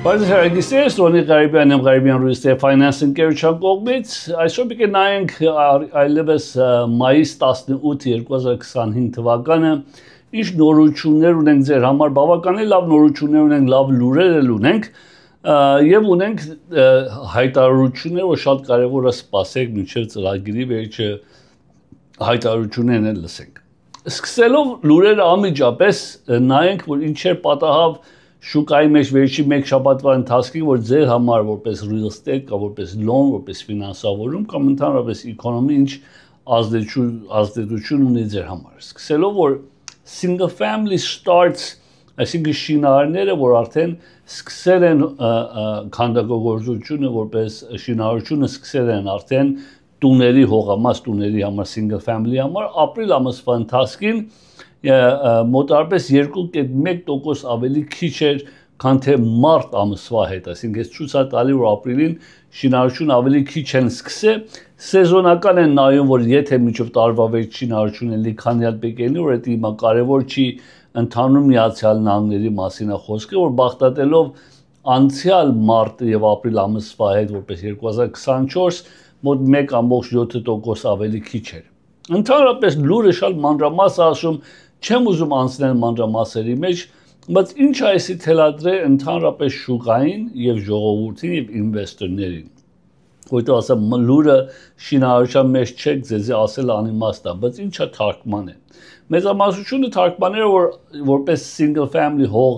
Բայց հարգելի Սոնի Ղարիբյան եմ Ղարիբյան Real Estate Finance ընկերության կողմից այսօր պիտի նայենք այլևս մայիս 18 2025 թվականը ինչ նորություններ ունենք ձեր համար բավականին լավ նորություններ ունենք լավ լուրեր ունենք եւ ունենք հայտարարություններ որ շատ կարեւոր է սպասեք մինչեւ ծրագրի վերջը հայտարարություններն էլ լսենք սկսելով լուրերը անմիջապես նայենք որ ինչեր պատահավ շուկայի մեջ վերջի մեկ շաբաթվա ընթացքում որ ձեր համար որպես real estate կամ որպես loan, որպես ֆինանսավորում կամ ընդհանրապես economy ինչ ազդեցություն ունի ձեր համար։ Սկսելով որ single family starts, այսինքն շինարարները որ արդեն սկսել են քանդակագործությունը որպես շինարարությունը սկսել են արդեն տուների հողամաս տուների համար single family համար ապրիլ ամսվա ընթացքում մոտարպես 2.1% ավելի քիչ էր, քան թե մարտ ամսվա հետ, այսինքն ես ցույց տալի որ ապրիլին շինարարություն ավելի քիչ են սկսել, սեզոնական են նայում, որ եթե միջով տարվա վերջ շինարարությունը լիքանյալ պեկենի, որ դա հիմա կարևոր չի ընդհանուր Միացյալ Նահանգների մասին է խոսքը, որ բախտատելով անցյալ մարտ եւ ապրիլ ամսվա հետ, որպես 2024 մոտ 1.7% ավելի քիչ էր։ Ընդհանրապես լուրը շատ մանրամաս ասում չեմ ուզում անցնել մանրամասերի մեջ, բայց ինչ այսի թելադրե ընդհանրապես շուկային եւ ժողովրդին եւ ինվեստորներին։ Որտեղ ասեմ լուրը շինարարության մեջ չեք ձեզ ասել անիմաստ է, բայց ինչա թարգման է։ Մեծամասնությունը թարգմանները որպես single family հող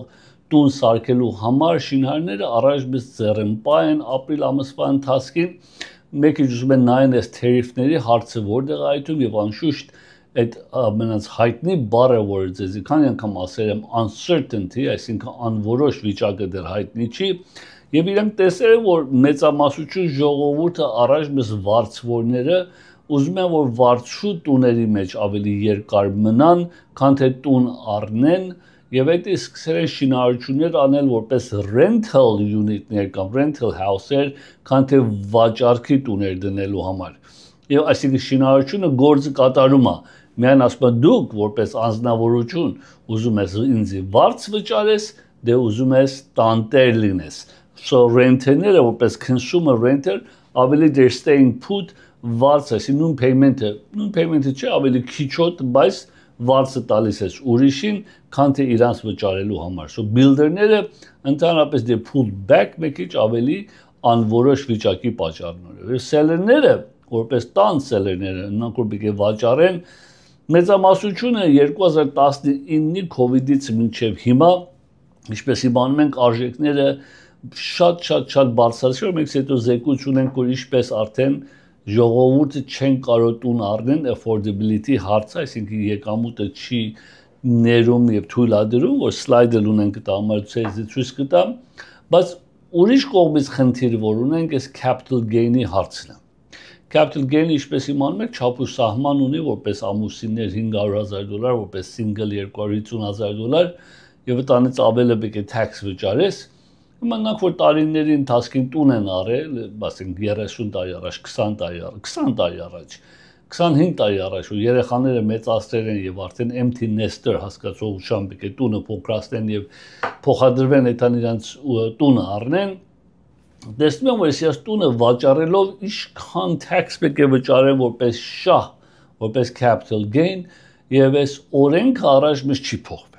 տուն սարքելու համար շինարարները առաջ ձեռնպա են ապրիլ ամսվա ընթացքում մեկը ուզում են նայեն այս թերիֆների հարցը որտեղ այդում եւ անշուշտ այդ ամենից հայտնի բառը որ ձեզ քանի անգամ ասել եմ uncertainty, այսինքն անորոշ վիճակը դեռ հայտնի չի եւ իրենք տեսել են որ մեծամասնություն ժողովուրդը առաջ վարձվորները ուզում են որ վարձու տուների մեջ ավելի երկար մնան, քան թե տուն առնեն եւ այդ սկսել են շինարարություններ անել որպես rental unit-ներ կամ rental house-եր, քան թե վաճառքի տուներ դնելու համար։ Եվ այսինքն շինարարությունը գործը կատարում է։ Միայն ասում եմ դուք որպես անձնավորություն ուզում ես ինձ վարձ վճարես, դե ուզում ես տանտեր լինես։ So renter-ները որպես consumer renter ավելի they're staying put վարձ այսինքն նույն payment-ը չէ, ավելի քիչոտ, բայց վարձը տալիս ես ուրիշին, քան թե իրանց վճարելու համար։ So builder-ները ընդհանրապես they pulled back մի քիչ ավելի անորոշ վիճակի պատճառներով։ Seller-ները որպես տան seller-ները նրանք որ պիտի վաճառեն մեծամասնությունը 2019-ի COVID-ից մինչև հիմա ինչպես իմանում ենք արժեքները շատ բարձրացել մենք հետո զեկույց ունենք որ ինչպես արդեն ժողովուրդը չեն կարող տուն առնեն affordability հարցը, այսինքն եկամուտը չի ներում եւ թույլատրում, որ slide-ը ունենք դա համար ցույց կտամ, բայց ուրիշ կողմից խնդիրը որ ունենք այս capital gain-ի հարցն է։ Capital gain-ը ինչպես իմանում եք չափու սահման ունի որպես ամուսիններ $500,000, որպես single $250,000 եւ տանից ավելի պետք է tax վճարես։ Իմանանք որ տարիների ընթացքում տուն են առել, ասենք 30 տարի առաջ, 20 տարի առաջ, 25 տարի առաջ, ու երեխաները մեծացրել են եւ արդեն empty nester հասկացողությամբ պետք է տունը փոքրացնեն եւ փոխադրվեն այդան իրանց տունը առնեն։ Տեսնում եմ որ ես տունը վաճառելով ինչքան tax պետք է վճարեմ որպես շահ, որպես capital gain եւ այս օրենքը առաջ մեզ չի փոխվել։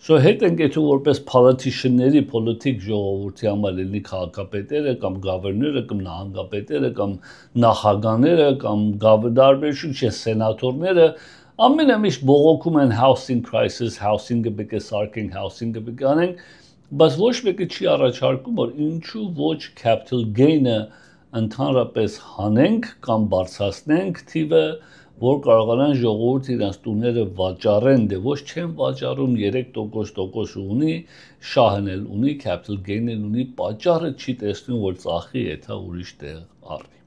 So հետ ենք եթե որպես politician-ների politic ժողովրդի համար լինի քաղաքապետերը կամ գավերները կամ նահանգապետերը կամ նախագահները կամ դարբերություն չէ սենատորները ամենը միշտ բողոքում են housing crisis, housing-ը պետք է սարքենք, housing-ը պետք է անենք, բայց ոչ մեկը չի առաջարկում որ ինչու ոչ capital gain-ը ընդհանրապես հանենք կամ բարձրացնենք թիվը որ կարողանան ժողովուրդը իրենց տուները վաճառեն, դե ոչ չեն վաճառում 3% ունի, շահն էլ ունի, capital gain-ն ունի, պատճառը չի տեսնում որ ծախի եթե ուրիշ տեղ առնի։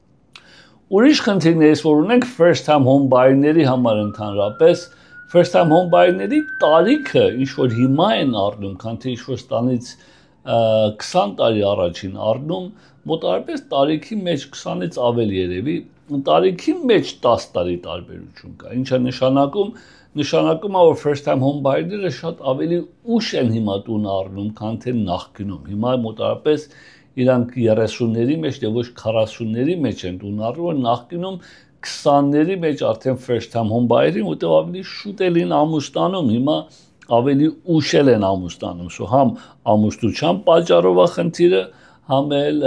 Ուրիշ խնդիրներից որ ունենք first time home buyer-ների համար ընդհանրապես first time home buyer-ների տարիքը ինչ որ հիմա են առնում, քան թե ինչ որ ստանից 20 տարի առաջին առնում, մոտարապես տարիքի մեջ 20-ից ավել երևի տարիքի մեջ 10 տարի տարբերություն կա։ Ինչա նշանակում է, որ first time home buyer-ները շատ ավելի ուշ են հիմա տուն առնում, քան թե նախկինում։ Հիմա մոտավորապես իրանք 30-ների մեջ եւ ոչ 40-ների մեջ են տուն առնում, նախկինում 20-ների մեջ արդեն first time home buyer-ին ուտեղ ավելի շուտ են ամուսնանում, հիմա ավելի ուշ են ամուսնանում։ Սո համ ամուսնության պատճառով է խնդիրը, համ էլ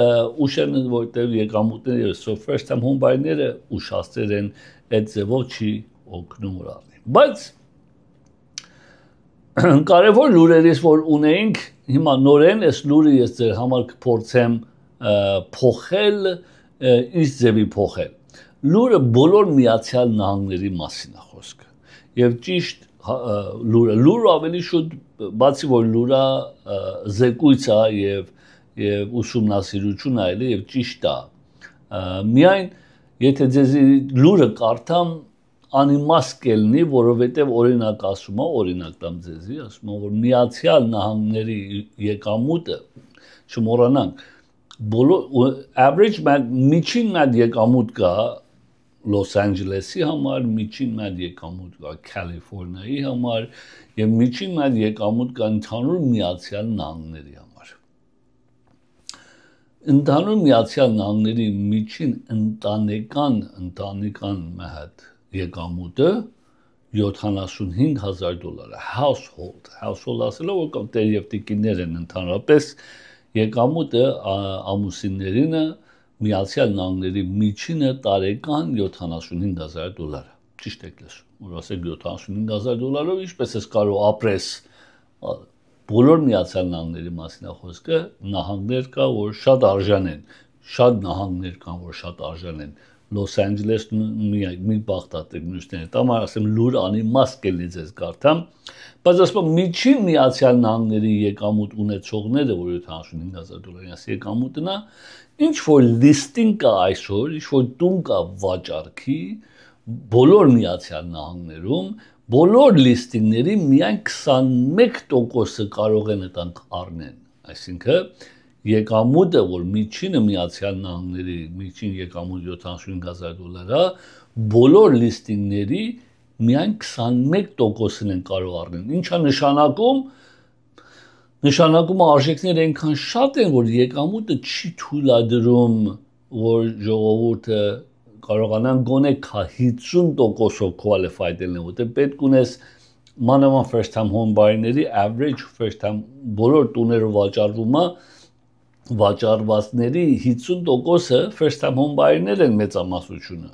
ուշ են, որտեղ եկամուտները, so first time home buyer-ները ուշացել են, այդ ձևով չի օգնում առնի։ Բայց կարևոր լուրերից, որ ունեինք, հիմա նորեն այս լուրը ես ձեր համար կփորձեմ փոխել, ինչ ձևի փոխել։ Լուրը բոլոր Միացյալ Նահանգների մասին է խոսքը։ Եվ ճիշտ լուրը ավելի շուտ, բացի որ լուրը զեկույց է եւ ուսումնասիրություն այլ եւ ճիշտ է։ Միայն եթե ձեզ լուրը կարդամ անիմաստ կլինի, որովհետեւ օրինակ ասում է, օրինակ տամ ձեզի, ասում է, որ Միացյալ Նահանգների եկամուտը չմոռանանք, բոլոր average միջին մատ եկամուտ կա Los Angeles-ի համար, միջին մատ եկամուտ կա Կալիֆոռնիայի համար եւ միջին մատ եկամուտ կա ընդհանուր Միացյալ Նահանգների համար։ Ընդհանուր Միացյալ Նահանգների միջին ընտանեկան մահատ եկամուտը $75,000 household ասելով որ կամ տեր եւ տիկիններ են ընդհանրապես եկամուտը ամուսիններինը Միացյալ Նահանգների միջինը տարեկան $75,000 ճիշտ եք լսում որ ասեք $75,000-ով ինչպես է կարող ապրես բոլոր Միացյալ Նահանգների մասին է խոսքը նահանգներ կա որ շատ արժան են շատ նահանգներ կան որ շատ արժան են Los Angeles-ն մի բախտատեք մյուսները տամար ասեմ լուր անիմաստ կլինի ձեզ կարդամ բայց ասում միջին Միացյալ Նահանգների եկամուտ ունեցողները որ $75,000 եկամուտն է ինչ որ լիստինգ կա այսօր ինչ որ տուն կա վաճառքի բոլոր Միացյալ Նահանգներում բոլոր լիստինգների միայն 21%-ը կարող են այդտեղ առնեն այսինքն եկամուտը որ միջինը Միացյալ Նահանգների միջին եկամուտ $75,000 բոլոր լիստինգների միայն 21%-ն են կարող առնել ինչա նշանակում արժեքները այնքան շատ են որ եկամուտը չի թույլատրում որ ժողովուրդը կարողանան գոնե 50%-ով qualified լինեն որտեղ պետք ունես մանավանդ first time home buyer-ների average first time բոլոր տուները վաճառվածների 50%-ը first time home buyer-ներ են մեծամասնությունը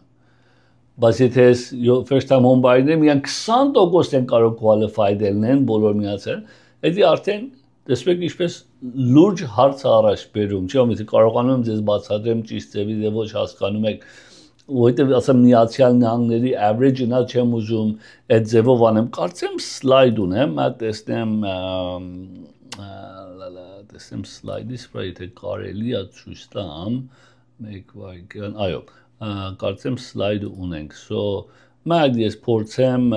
բայց եթե first time home buyer-ները միայն 20% են կարող qualified լինեն բոլոր միացել դա արդեն տեսեք ինչպես լուրջ հարց առաջ բերում չի ամենից կարողանում եմ ձեզ բացատրեմ ճիշտ ձևի դե ոչ հասկանում եք որտեղ ասեմ Միացյալ Նահանգների average-ն է չեմ ուզում այդ ձևով անեմ կարծեմ slide ունեմ տեսնեմ slide-ից վրա եթե կարելի է ցույց տամ մեկ վայրկյան այո կարծեմ slide ունենք so մայր ես փորձեմ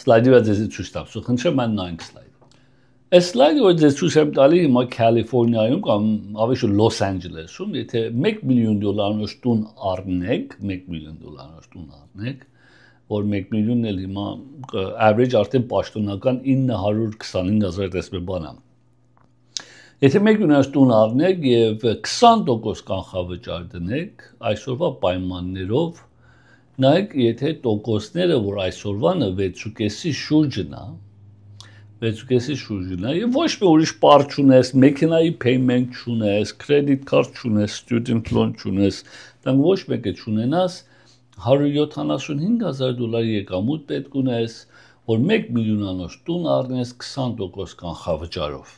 slide-ը ձեզ ցույց տամ so խնդրեմ mən նայեք slide Այս slide-ը որ ձեզ ցույց եմ տալի հիմա Կալիֆոռնիայում կամ ավելի շուտ Los Angeles-ում, եթե $1 միլիոն տուն առնեք, $1 միլիոն տուն առնեք, որ 1 միլիոնն էլ հիմա average արդեն պաշտոնական 925,000 տեսնեմ բանա։ Եթե 1 միլիոն տուն առնեք եւ 20% կանխավճար դնեք, այսօրվա պայմաններով նայեք, եթե տոկոսները, որ այսօրվանը 6.5-ի շուրջն է, 6.5-ի շուրջն է եւ ոչ մի ուրիշ պար չունես, մեքենայի payment չունես, credit card չունես, student loan չունես, դրանք ոչ մեկը չունենաս, $175,000 եկամուտ պետք ունես, որ 1 միլիոնանոց տուն առնես 20% կանխավճարով։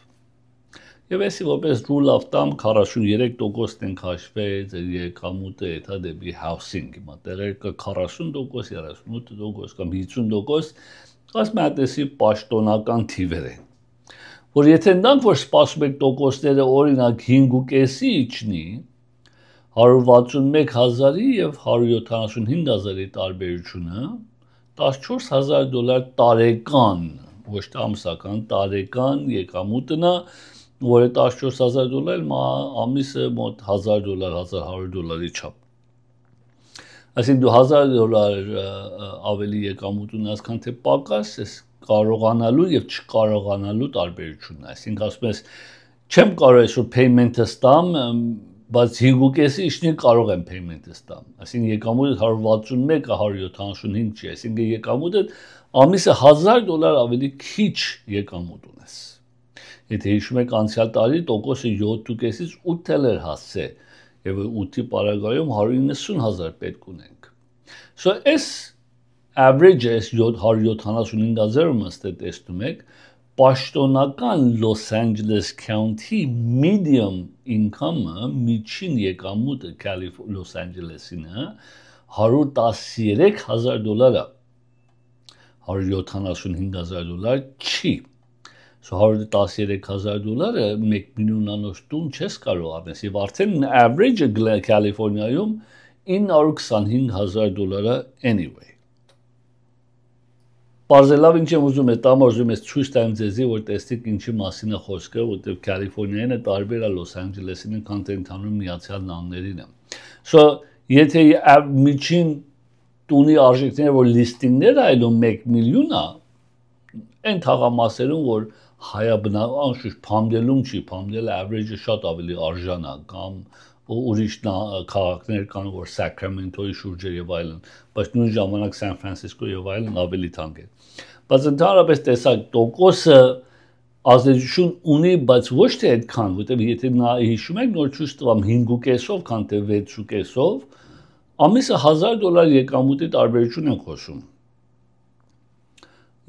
Եվ այսի որպես rule of thumb 43% են քաշվել ձեր եկամուտը եթե դեպի housing, հիմա տեղեր կա 40%, 38% կամ 50%, ասում այդտեսի պաշտոնական թիվեր են, որ եթե նրանք որ սպասում եք տոկոսները օրինակ 5.5-ի իջնի, 161,000-ի եւ 175,000-ի տարբերությունը $14,000 տարեկան, ոչ թե ամսական, տարեկան եկամուտն է, որը $14,000 ամիսը մոտ $1,000, $1,100-ի չափ։ Այսինքն դու $1000 ավելի եկամուտ ունես, քան թե պակաս, ես կարողանալու եւ չկարողանալու տարբերությունն է։ Այսինքն ասում ես չեմ կարող այսօր payment-ը ստամ, բայց 5.5-ի իջնի կարող եմ payment-ը ստամ։ Այսինքն եկամուտը 161-175 չի, այսինքն եկամուտը ամիսը $1000 ավելի քիչ եկամուտ ունես։ Եթե հիշում եք անցյալ տարի տոկոսը 7.5-ից 8 էր հասցե եւ 8-ի պարագայում 190,000 պետք ունենք։ So այս average is 175,000 ըստ տեսնում եք, պաշտոնական Los Angeles County medium income-ը, միջին եկամուտը Los Angeles-ինը $113,000 է, $175,000 չի։ So $113,000-ը 1 միլիոնանոց տուն չես կարող առնես եւ արդեն average-ը Կալիֆոռնիայում $925,000 anyway։ Պարզելով ինչ եմ ուզում եմ ուզում ես ցույց տամ ձեզի, որ տեսնեք ինչի մասին է խոսքը, որտեղ Կալիֆոռնիան է տարբեր է Լոս Անջելեսին, քան թե ընդհանուր Միացյալ Նահանգներին է։ So եթե միջին տունի արժեքները, որ լիստինգներ այլում 1 միլիոն է, այն թաղամասերում, որ հայաբնական փամդելում չի, փամդելը average-ը շատ ավելի արժան է, կամ ուրիշ քաղաքներ կան, որ Սակրամենտոյի շուրջը եւ այլն, բայց նույն ժամանակ Սան Ֆրանցիսկո եւ այլն ավելի թանկ է։ Բայց ընդհանրապես տեսակ տոկոսը ազդեցություն ունի, բայց ոչ թե այդքան, որտեղ եթե նա հիշում եք նոր ցույց տվամ 5.5-ով, քան թե 6.5-ով, ամիսը $1000 եկամուտի տարբերություն են խոսում։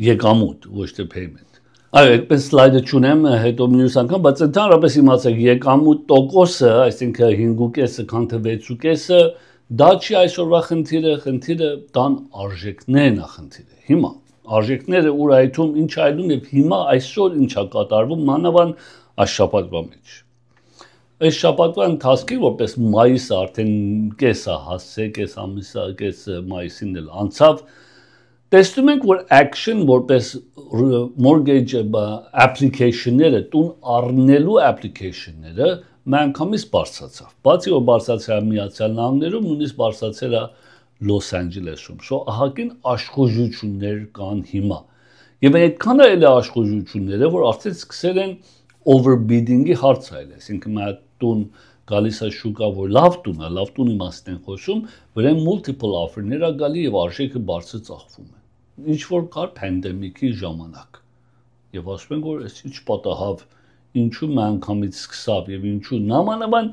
Եկամուտ, ոչ թե payment։ Այո, այդպես սլայդը չունեմ, հետո մյուս անգամ, բայց ընդհանրապես իմացեք, եկամուտ տոկոսը, այսինքն 5.5-ը, քան թե 6.5-ը, դա չի այսօրվա խնդիրը դան արժեքներն է խնդիրը։ Հիմա արժեքները ուր այդում ինչ այլում եւ հիմա այսօր ինչա կատարվում մանավանդ այս շաբաթվա մեջ։ Այս շաբաթվա ընթացքի որպես մայիսը արդեն կեսը հասցե, կես ամիսը, կես մայիսին էլ անցավ, տեսնում ենք, որ action որպես mortgage application-ները, տուն առնելու application-ները միանգամից բարձրացավ։ Բացի որ բարձրացավ Միացյալ Նահանգներում, նույնիսկ բարձրացել է Լոս Անջելեսում։ So ահագին աշխուժություններ կան հիմա։ Եվ այդքան էլ է աշխուժությունները, որ արդեն սկսել են overbidding-ի հարց այլ, այսինքն մի տուն գալիս է շուկա, որ լավ տուն է, լավ տունի մասին են խոսում, վրան multiple offer-ներ է գալի եւ արժեքը բարձր ծախվում է։ Ինչ որ կար պանդեմիկի ժամանակ։ Եվ ասում են, որ այս ինչ պատահավ, ինչու միանգամից սկսավ եւ ինչու նամանավան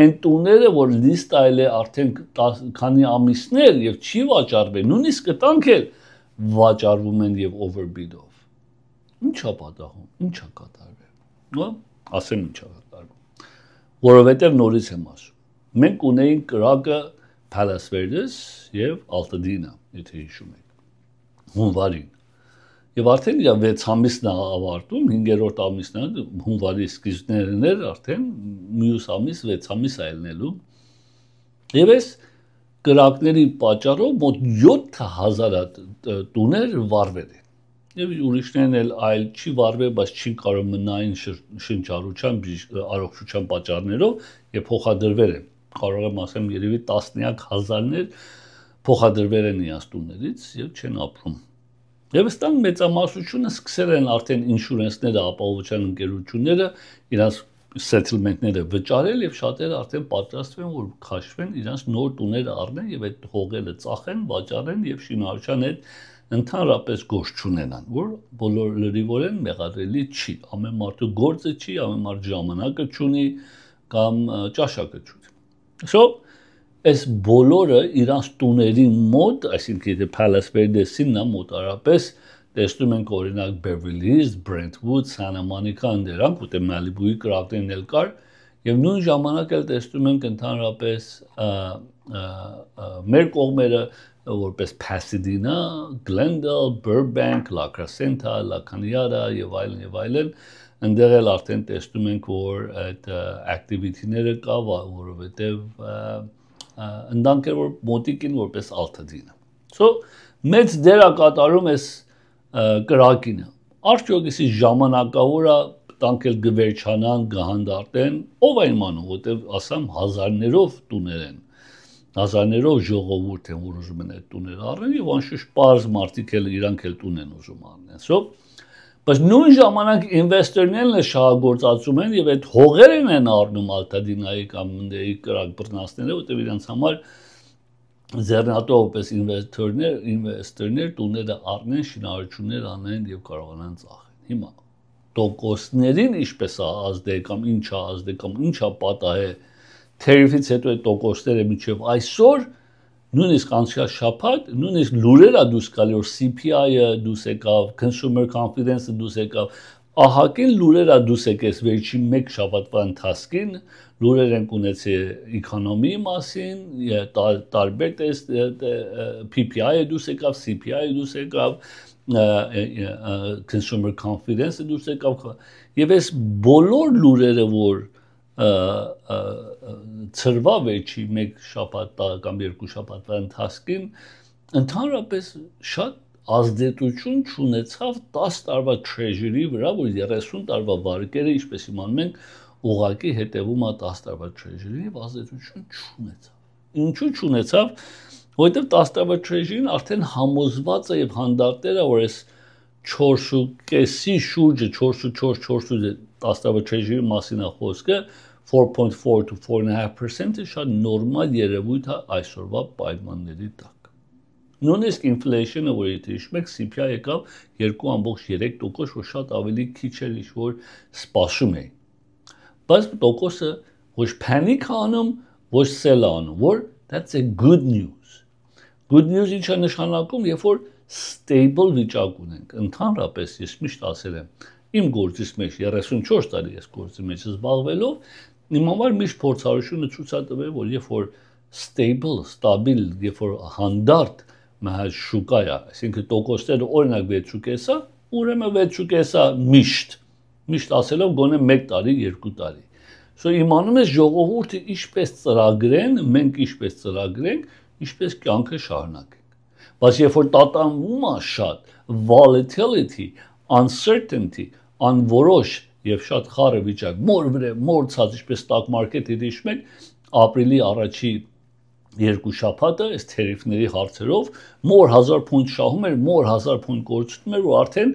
այն տուները, որ լիստ այլ է արդեն քանի ամիսներ եւ չի վաճառվել, նույնիսկ կտանք էլ վաճառվում են եւ overbid-ով։ Ինչա պատահում, ինչա կատարվել։ Նո, ասեմ ինչա կատարվում։ Որովհետեւ նորից եմ ասում։ Մենք ունեինք կրակը Palos Verdes եւ Altadena, եթե հիշում եք։ Հունվարին։ Եվ արդեն 6 ամիսն է ավարտում, 5-րդ ամիսն է, հունվարի սկիզբներն էր, արդեն մյուս ամիս 6 ամիս է ելնելու։ Եվ այս կրակների պատճառով մոտ 7000 տուներ վառվել են։ Եվ ուրիշներն էլ այլ չի վառվել, բայց չի կարող մնային շնչառության, առողջության պատճառներով եւ փոխադրվել են։ Կարող եմ ասեմ երևի տասնյակ հազարներ փոխադրվել են իրաց տուներից եւ չեն ապրում։ Եվ ստան մեծամասնությունը սկսել են արդեն ինշուրանսները, ապահովության ընկերությունները իրաց settlement-ները վճարել եւ շատերը արդեն պատրաստվում են որ քաշվեն իրաց նոր տուները առնեն եւ այդ հողերը ծախեն, վաճառեն եւ շինարարության հետ ընդհանրապես գործ չունենան, որ բոլոր լրիվորեն մեղադրելի չի։ Ամեն մարդու գործը չի, ամեն մարդ ժամանակը չունի կամ ճաշակը չունի։ So այս բոլորը իրանց տուների մոտ, այսինքն եթե Palos Verdes-ին նա մոտարապես տեսնում ենք օրինակ Beverly Hills, Brentwood, Santa Monica դրանք, որտեղ Malibu-ի կրակներն էլ կար, եւ նույն ժամանակ էլ տեսնում ենք ընդհանրապես մեր կողմերը որպես Pasadena, Glendale, Burbank, La Crescenta, La Cañada եւ այլն, ընդեղ էլ արդեն տեսնում ենք որ այդ activity-ները կա, որովհետեւ ընդանք է որ մոտիկին որպես Altadena։ So մեծ դեր է կատարում այս կրակինը։ Արդյոք էսի ժամանակավոր է տանք էլ գվերջանան, գհանդարտեն, ով այն մանում, որտեղ ասամ հազարներով տուներ են։ հազարներով ժողովուրդ են, որ ուզում են այդ տուները առնեն եւ անշուշտ պարզ մարդիկ էլ իրանք էլ տուն են ուզում առնեն։ Բայց նույն ժամանակ ինվեստորներն էլ շահագործածում են եւ այդ հողերն են առնում Ալտադինայի կամ դեի կրակ բռնածները, որտեղ իրենց համար ձեռնատու ինվեստորներ տուները առնեն, շինարարություններ անեն եւ կարողանան ծախեն։ Հիմա տոկոսներին ինչպես է ազդել կամ ինչ է ազդել կամ ինչ է պատահել թերիֆից հետո այդ տոկոսները միջև այսօր նույնիսկ անցյալ շաբաթ նույնիսկ լուրերը դուրս գալի որ CPI-ը դուրս եկավ, Consumer Confidence-ը դուրս եկավ, ահագին լուրերը դուրս եկես վերջին 1 շաբաթվա ընթացքին լուրեր են ունեցել էկոնոմիի մասին, տարբեր PPI-ը դուրս եկավ, CPI-ը դուրս եկավ, Consumer Confidence-ը դուրս եկավ եւ այս բոլոր լուրերը որ ծրվա վերջի 1 շաբաթ կամ 2 շաբաթվա ընթացքին ընդհանրապես շատ ազդեցություն չունեցավ 10 տարվա treasury վրա, որ 30 տարվա վարկերը, ինչպես իմանում ենք, ուղղակի հետևում է 10 տարվա treasury-ի եւ ազդեցություն չունեցավ։ Ինչու չունեցավ, որովհետեւ 10 տարվա treasury-ն արդեն համոզված է եւ հանդարտել է, որ այս 4.5-ի շուրջը 4.4 10 տարվա treasury-ի մասին է խոսքը 4.4 to 4.5% շատ նորմալ երևույթ է այսօրվա պայմանների տակ։ Նույնիսկ inflation-ը, որ եթե հիշում եք, CPI եկավ 2.3%, որ շատ ավելի քիչ էր, ինչ որ սպասում էին։ Բայց տոկոսը ոչ panic անում, ոչ sell անում, որ that's a good news։ Good news ինչ է նշանակում, երբ որ stable վիճակ ունենք։ Ընդհանրապես ես միշտ ասել եմ, իմ գործից մեջ 34 տարի ես գործի մեջ զբաղվելով, իմ համար միշտ փորձառությունը ցույց է տվել, որ երբ որ stable, stabil, երբ որ հանդարտ մահաճ շուկա է, այսինքն տոկոսները օրինակ 6.5-ը, ուրեմն 6.5-ը միշտ ասելով գոնե 1 տարի, 2 տարի։ Իմանում ես ժողովուրդը ինչպես ծրագրեն, մենք ինչպես ծրագրենք, ինչպես կյանքը շարունակենք։ Բայց երբ որ տատանվում է շատ volatility, uncertainty, անորոշ եւ շատ խառը վիճակ, մոր ցած ինչպես stock market-ը հիշում եք, ապրիլի առաջի 2 շաբաթը այս թերիֆների հարցերով մոր 1000 point շահում էր, մոր 1000 point կորցնում էր, որ արդեն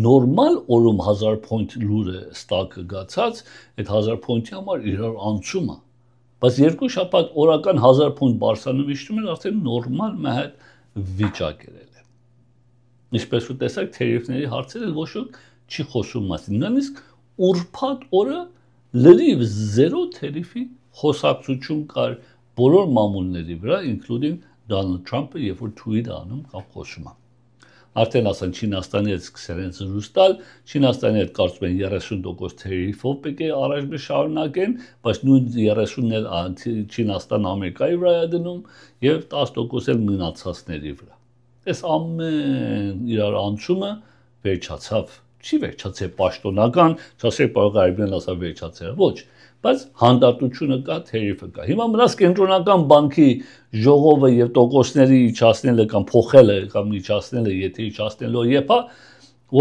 նորմալ օրում 1000 point լուրը stock-ը գացած, այդ 1000 point-ի համար իրար անցում է։ Բայց 2 շաբաթ օրական 1000 point բարսանում իջնում էր, արդեն նորմալ մահատ վիճակ էր։ Ինչպես ու տեսակ թերիֆների հարցերը ոչ ոք չի խոսում մասին։ Նույնիսկ ուրբաթ օրը լրիվ 0 թերիֆի խոսակցություն կար բոլոր մամուլների վրա, including Donald Trump-ը, երբ որ tweet անում կամ խոսում է։ Արդեն ասան Չինաստանի հետ սկսել են զրույց տալ, Չինաստանի հետ կարծում են 30% թերիֆով պետք է առաջ շարունակեն, բայց նույն 30-ն էլ Չինաստան Ամերիկայի վրա է դնում եւ 10% էլ մնացածների վրա։ Այս ամեն իրար անցումը վերջացավ, չի վերջացել պաշտոնական, չասեք կարող արիբն ասա վերջացել, ոչ, բայց հանդարտությունը կա, թերիֆը կա։ Հիմա մնաց կենտրոնական բանկի ժողովը եւ տոկոսների իջացնելը կամ փոխելը կամ իջացնելը, եթե իջացնելով եփա,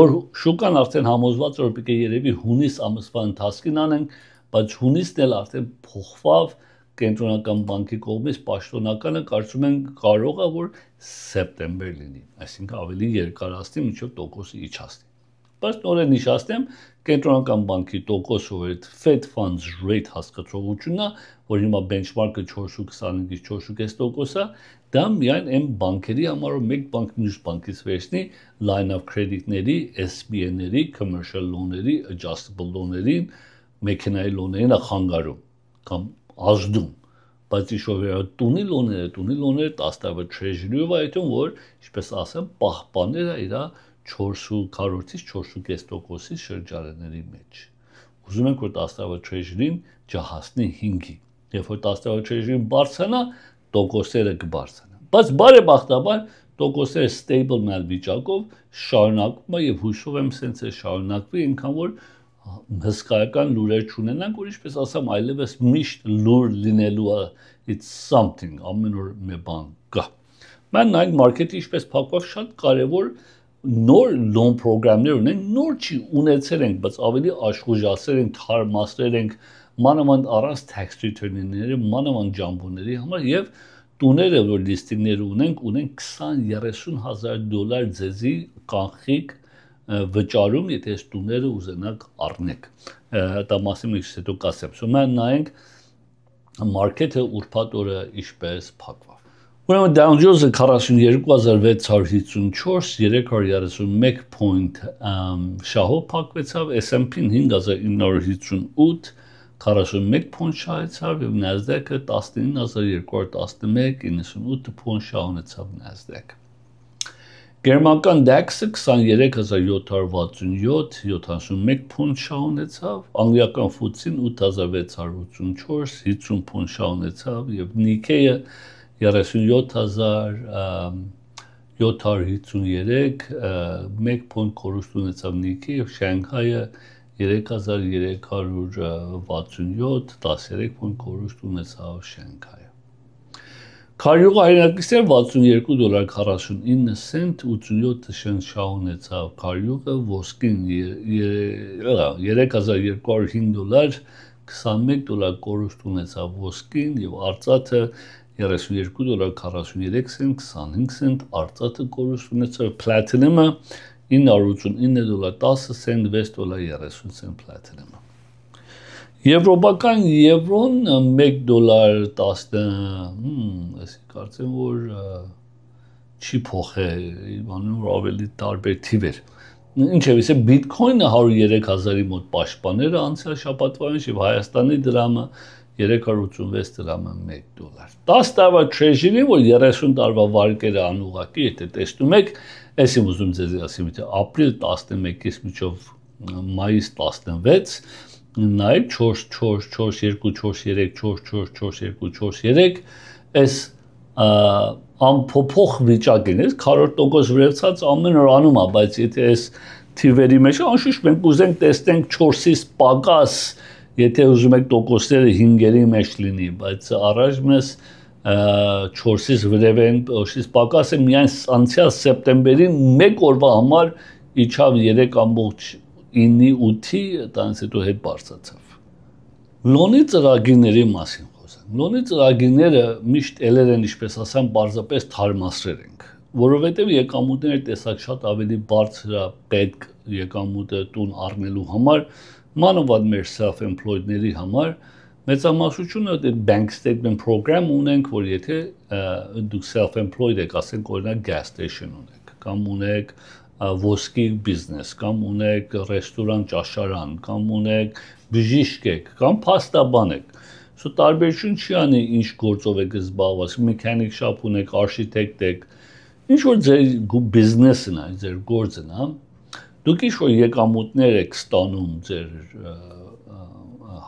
որ շուկան արդեն համոզված է որ պետք է երևի հունիս ամսվա ընթացքին անենք, բայց հունիսն էլ արդեն փոխվավ կենտրոնական բանկի կողմից պաշտոնականը կարծում են կարող է որ սեպտեմբեր լինի, այսինքն ավելի երկարացնի մինչև տոկոսը իջացնի։ Բայց նորեն նշաստեմ կենտրոնական բանկի տոկոսը որ Fed Funds Rate հասկացողությունն է, որ հիմա benchmark-ը 4.25-ից 4.5% է, դա միայն այն բանկերի համար որ մեկ բանկ մյուս բանկից վերցնի line of credit-ների, SBA-ների, commercial loan-ների, adjustable loan-ներին, մեքենայի loan-երին խանգարում կամ ազդում, բայց իշով տունի լոները 10 տարվա treasury-ով այդում որ ինչպես ասեմ պահպանել է իր 4.4-ից 4.5%-ի շրջանների մեջ։ Ուզում ենք որ 10 տարվա treasury-ին ջահասնի 5-ի։ Երբ որ 10 տարվա treasury-ին բարձրանա, տոկոսները կբարձրանան։ Բայց բարեբախտաբար տոկոսները stable մալ վիճակով շարունակվում է եւ հույսով եմ սենց է շարունակվի, այնքան որ հսկայական լուրեր չունենանք, որ ինչպես ասամ, այլևս միշտ լուր լինելու է it's something, ամեն օր մի բան կա։ Mən նայենք մարքեթի ինչպես փակվավ շատ կարևոր նոր loan program-ներ ունենք, նոր չի ունեցել ենք, բայց ավելի աշխուժացել ենք, թարմացրել ենք մանավանդ առանց tax return-ների, մանավանդ ջամբոների համար եւ տուները, որ լիստինգները ունենք 20-30,000 $, ձեզի կանխիկ վճարում, եթե այս տուները ուզենաք առնեք։ Դա մասին մի քիչ հետո կասեմ։ Սա մենք նայենք մարքեթը ուրբաթ օրը ինչպես փակվավ։ Ուրեմն Dow Jones-ը 42654, 331 point շահով փակվեցավ, S&P-ն 5958, 41 point շահեցավ եւ Nasdaq-ը 19211, 98 point շահ ունեցավ Nasdaq։ Գերմանական DAX-ը 23767, 71 point շահ ունեցավ, անգլիական FTSE-ն 8684, 50 point շահ ունեցավ եւ Nikkei-ը 37753, 1 point կորուստ ունեցավ Nikkei եւ Շանհայը 3367, 13 point կորուստ ունեցավ Շանհայը։ Քարյուղը հայրենակիցներ $62.49, 87 cent շահ ունեցավ քարյուղը, ոսկին $3205, $21 կորուստ ունեցավ ոսկին եւ արծաթը $32.43, 25 cent, արծաթը կորուստ ունեցավ, platinum-ը $989, $6.30 platinum-ը։ Եվրոպական եվրոն $1.10, այսի կարծեմ որ չի փոխել, որ ավելի տարբեր թիվեր։ Ինչևէ, Bitcoin-ը 103,000-ի մոտ պաշտպաներ անցյալ շաբաթվանից եւ Հայաստանի դրամը 386 դրամը $1։ 10 տարվա treasury-ին, որ 30 տարվա վարկերը անուղակի, եթե տեսնում եք, ես եմ ուզում ձեզ ասեմ, թե ապրիլ 11-ից մինչև մայիս 16, նայեք 4-4-4-2-4-3, 4-4-4-2-4-3, այս ամփոփող վիճակին է, 100% վրացած ամեն օր անում է, բայց եթե այս թիվերի մեջ, անշուշտ մենք ուզենք տեսնենք 4-ից պակաս, եթե ուզում եք տոկոսները 5-երի մեջ լինի, բայց առայժմ ես 4-ից վրև են, 4-ից պակաս է միայն անցյալ սեպտեմբերին մեկ օրվա համար իջավ 3.9-8-ի, տանից հետո հետ բարձրացավ։ Լոնի ծրագիրների մասին խոսենք։ Լոնի ծրագիրները միշտ ելեր են, ինչպես ասեմ, պարզապես թարմացրել ենք, որովհետև եկամուտները տեսակ շատ ավելի բարձր է պետք եկամուտը տուն առնելու համար, մանավանդ մեր self-employed-ների համար, մեծամասնությունը bank statement program ունենք, որ եթե դուք self-employed եք, ասենք օրինակ gas station ունեք, կամ ունեք ոսկի բիզնես, կամ ունեք ռեստորան, ճաշարան, կամ ունեք բժիշկ եք, կամ փաստաբան եք։ Սա տարբերություն չի անի ինչ գործով եք զբաղված, մեխանիկ շապ ունեք, արխիտեկտ եք, ինչ որ ձեր բիզնեսն է, ձեր գործն է, դուք ինչ որ եկամուտներ եք ստանում ձեր